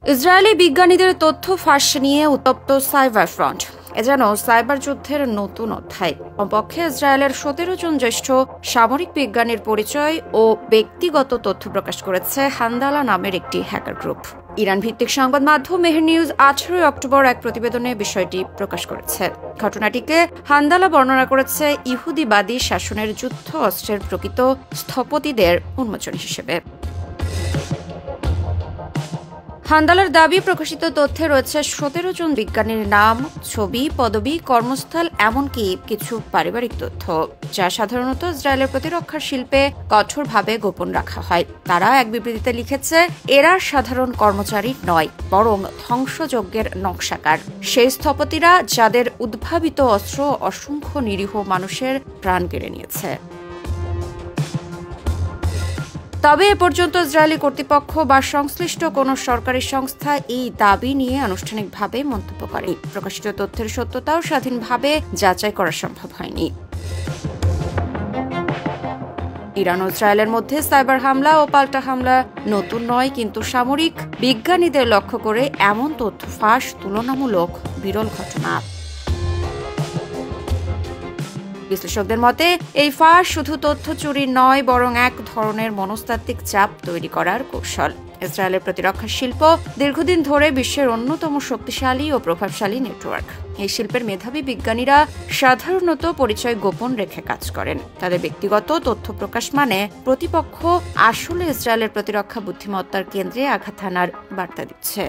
Israeli বিজ্ঞানীদের তথ্য ফাঁস নিয়ে উত্তপ্ত সাইবার ফ্রন্ট। এ যেন সাইবার যুদ্ধের নতুন অধ্যায়। কমপক্ষে ইসরায়েলের 17 জন জ্যেষ্ঠ সামরিক বিজ্ঞানীর পরিচয় ও ব্যক্তিগত তথ্য প্রকাশ করেছে হান্দালা নামের একটি হ্যাকার গ্রুপ। ইরান ভিত্তিক সংবাদ মাধ্যম মেহের নিউজ 18 অক্টোবর এক প্রতিবেদনে বিষয়টি প্রকাশ করেছে। ঘটনাটিকে হান্দালা বর্ণনা করেছে ইহুদিবাদী শাসনের যুদ্ধ অস্ত্রের প্রকৃত স্থপতিদের উন্মোচন হিসেবে। হান্দালার দাবি, প্রকাশিত তথ্যে রয়েছে 17 জন বিজ্ঞানীর নাম, ছবি, পদবি, কর্মস্থল, এমনকি কিছু পারিবারিক তথ্য, যা সাধারণত ইসরায়েলের প্রতিরক্ষা শিল্পে কঠোরভাবে গোপন রাখা হয়। তারা এক বিবৃতিতে লিখেছে, এরা সাধারণ কর্মচারী নয়, বরং ধ্বংসযজ্ঞের নকশাকার, সেই স্থপতিরা যাদের উদ্ভাবিত অস্ত্র অসংখ্য নিরীহ মানুষের প্রাণ কেড়ে নিয়েছে। তবে এ পর্যন্ত ইসরায়েলি কর্তৃপক্ষ বা সংশ্লিষ্ট কোনো সরকারি সংস্থা এই দাবি নিয়ে আনুষ্ঠানিকভাবে মন্তব্য করেনি। প্রকাশিত তথ্যের সত্যতাও স্বাধীনভাবে যাচাই করা সম্ভব হয়নি। ইরান ও ইসরায়েলের মধ্যে সাইবার হামলা ও পাল্টা হামলা নতুন নয়, কিন্তু সামরিক বিজ্ঞানীদের লক্ষ্য করে এমন তথ্য ফাঁস তুলনামূলক বিরল ঘটনা। বিশ্লেষকদের মতে এই ফাঁস শুধু তথ্য চুরি নয়, বরং এক ধরনের মনস্তাত্ত্বিক চাপ তৈরি করার কৌশল। ইসরায়েলের প্রতিরক্ষা শিল্প দীর্ঘদিন ধরে বিশ্বের অন্যতম শক্তিশালী ও প্রভাবশালী নেটওয়ার্ক। এই শিল্পের মেধাবী বিজ্ঞানীরা সাধারণত পরিচয় গোপন রেখে কাজ করেন। তাদের ব্যক্তিগত তথ্য প্রকাশ মানে প্রতিপক্ষ আসলে ইসরায়েলের প্রতিরক্ষা বুদ্ধিমত্তার কেন্দ্রে আঘাত হানার বার্তা দিচ্ছে।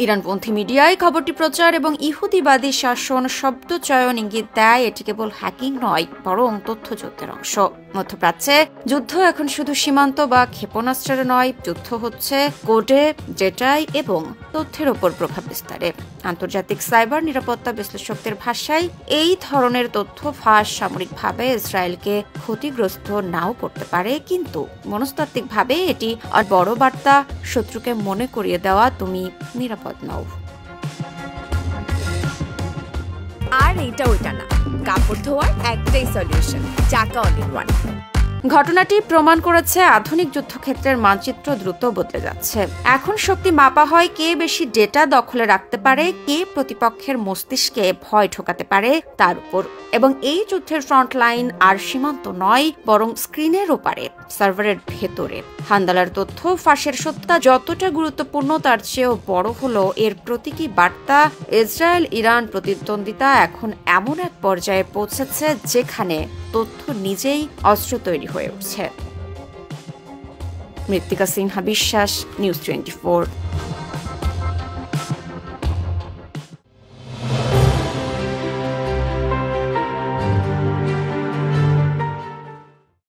ইরানপন্থী মিডিয়ায় খবরটি প্রচার এবং ইহুদিবাদী শাসন শব্দচয়ন ইঙ্গিত দেয় এটি কেবল হ্যাকিং নয়, বরং তথ্যযুদ্ধের অংশ। মধ্যপ্রাচ্যে যুদ্ধ এখন শুধু সীমান্ত বা ক্ষেপণাস্ত্রের নয়, যুদ্ধ হচ্ছে কোডে, ডেটায় এবং তথ্যের ওপর প্রভাব বিস্তারে। আন্তর্জাতিক সাইবার নিরাপত্তা বিশ্লেষকদের ভাষায় এই ধরনের তথ্য ফাঁস সামরিকভাবে ইসরায়েলকে ক্ষতিগ্রস্ত নাও করতে পারে, কিন্তু মনস্তাত্ত্বিকভাবে এটি আর বড় বার্তা, শত্রুকে মনে করিয়ে দেওয়া তুমি নিরাপদ নও। আর এইটা ওইটা না, কাপড় ধোয়ার একটাই সলিউশন, চাকা অল ইন ওয়ান। ঘটনাটি প্রমাণ করেছে আধুনিক যুদ্ধক্ষেত্রের মানচিত্র দ্রুত বদলে যাচ্ছে। এখন শক্তি মাপা হয় কে বেশি ডেটা দখলে রাখতে পারে, কে প্রতিপক্ষের মস্তিষ্কে ভয় ঢোকাতে পারে তার উপর। এবং এই যুদ্ধের ফ্রন্ট লাইন আর সীমান্ত নয়, বরং স্ক্রিনের ওপারে, সার্ভারের ভেতরে। হান্দালার তথ্য ফাঁসের সত্যতা যতটা গুরুত্বপূর্ণ, তার চেয়েও বড় হলো এর প্রতীকী বার্তা। ইসরায়েল ইরান প্রতিদ্বন্দ্বিতা এখন এমন এক পর্যায়ে পৌঁছেছে যেখানে তথ্য নিজেই অস্ত্র তৈরি হয়ে উঠছে। মৃত্তিকা সিনহা বিশ্বাস, নিউজ 24।